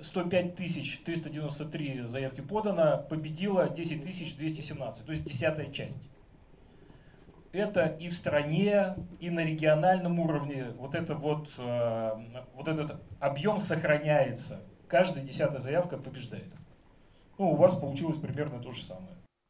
105 393 заявки подано, победило 10 217, то есть 10-я часть. Это и в стране, и на региональном уровне вот этот объем сохраняется. Каждая 10-я заявка побеждает. Ну, у вас получилось примерно то же самое.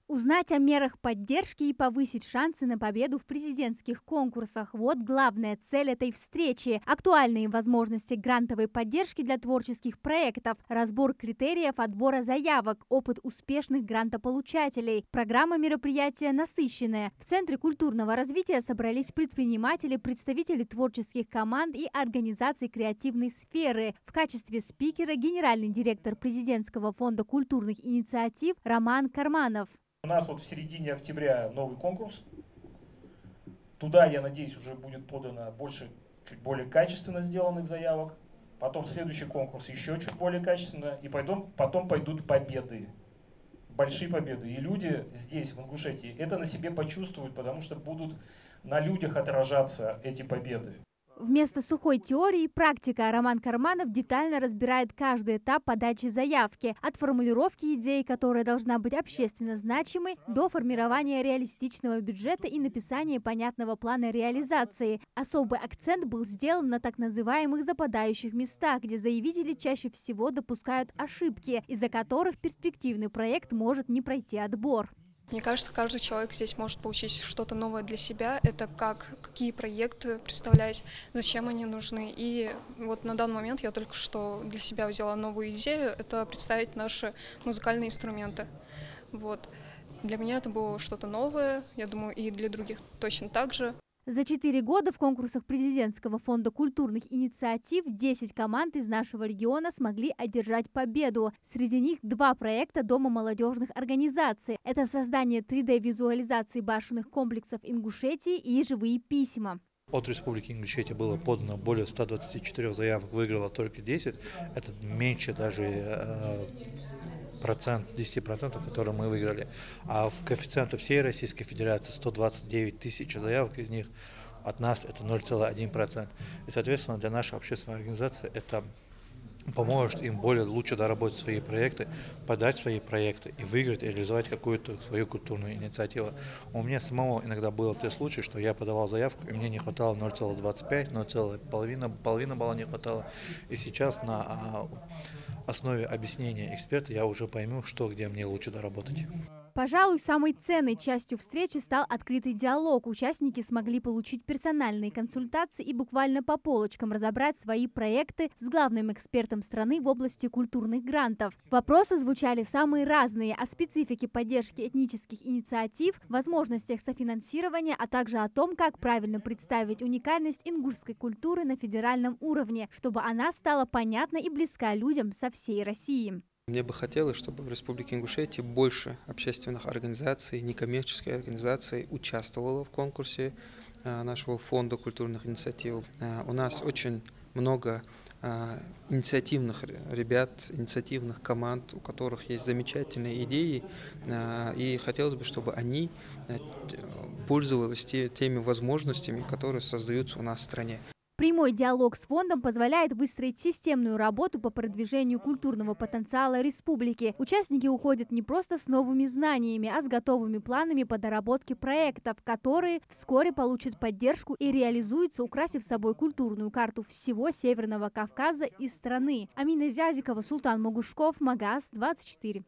Узнать о мерах поддержки и повысить шансы на победу в президентских конкурсах – вот главная цель этой встречи. Актуальные возможности грантовой поддержки для творческих проектов, разбор критериев отбора заявок, опыт успешных грантополучателей. Программа мероприятия насыщенная. В Центре культурного развития собрались предприниматели, представители творческих команд и организаций креативной сферы. В качестве спикера генеральный директор Президентского фонда культурных инициатив Роман Карманов. У нас вот в середине октября новый конкурс. Туда, я надеюсь, уже будет подано чуть более качественно сделанных заявок. Потом следующий конкурс еще чуть более качественно. И потом пойдут победы. Большие победы. И люди здесь, в Ингушетии, это на себе почувствуют, потому что будут на людях отражаться эти победы. Вместо сухой теории – практика. Роман Карманов детально разбирает каждый этап подачи заявки. От формулировки идеи, которая должна быть общественно значимой, до формирования реалистичного бюджета и написания понятного плана реализации. Особый акцент был сделан на так называемых западающих местах, где заявители чаще всего допускают ошибки, из-за которых перспективный проект может не пройти отбор. Мне кажется, каждый человек здесь может получить что-то новое для себя. Это какие проекты представлять, зачем они нужны. И вот на данный момент я только что для себя взяла новую идею. Это представить наши музыкальные инструменты. Вот. Для меня это было что-то новое, я думаю, и для других точно так же. За 4 года в конкурсах Президентского фонда культурных инициатив 10 команд из нашего региона смогли одержать победу. Среди них 2 проекта Дома молодежных организаций. Это создание 3D-визуализации башенных комплексов Ингушетии и живые письма. От Республики Ингушетия было подано более 124 заявок, выиграло только 10. Это меньше даже 10%, которые мы выиграли. А в коэффициенте всей Российской Федерации 129 тысяч заявок, из них от нас это 0,1%. И, соответственно, для нашей общественной организации это поможет им лучше доработать свои проекты, подать свои проекты и выиграть, и реализовать какую-то свою культурную инициативу. У меня самого иногда было те случаи, что я подавал заявку, и мне не хватало 0,25, 0,5, половина балла не хватало. И сейчас на основе объяснения эксперта я уже пойму, где мне лучше доработать. Пожалуй, самой ценной частью встречи стал открытый диалог. Участники смогли получить персональные консультации и буквально по полочкам разобрать свои проекты с главным экспертом страны в области культурных грантов. Вопросы звучали самые разные о специфике поддержки этнических инициатив, возможностях софинансирования, а также о том, как правильно представить уникальность ингушской культуры на федеральном уровне, чтобы она стала понятна и близка людям со всей России. Мне бы хотелось, чтобы в Республике Ингушетия больше общественных организаций, некоммерческих организаций участвовало в конкурсе нашего фонда культурных инициатив. У нас очень много инициативных ребят, инициативных команд, у которых есть замечательные идеи, и хотелось бы, чтобы они пользовались теми возможностями, которые создаются у нас в стране. Прямой диалог с фондом позволяет выстроить системную работу по продвижению культурного потенциала республики. Участники уходят не просто с новыми знаниями, а с готовыми планами по доработке проектов, которые вскоре получат поддержку и реализуются, украсив собой культурную карту всего Северного Кавказа и страны. Амина Зязикова, Султан Могушков, Магаз 24.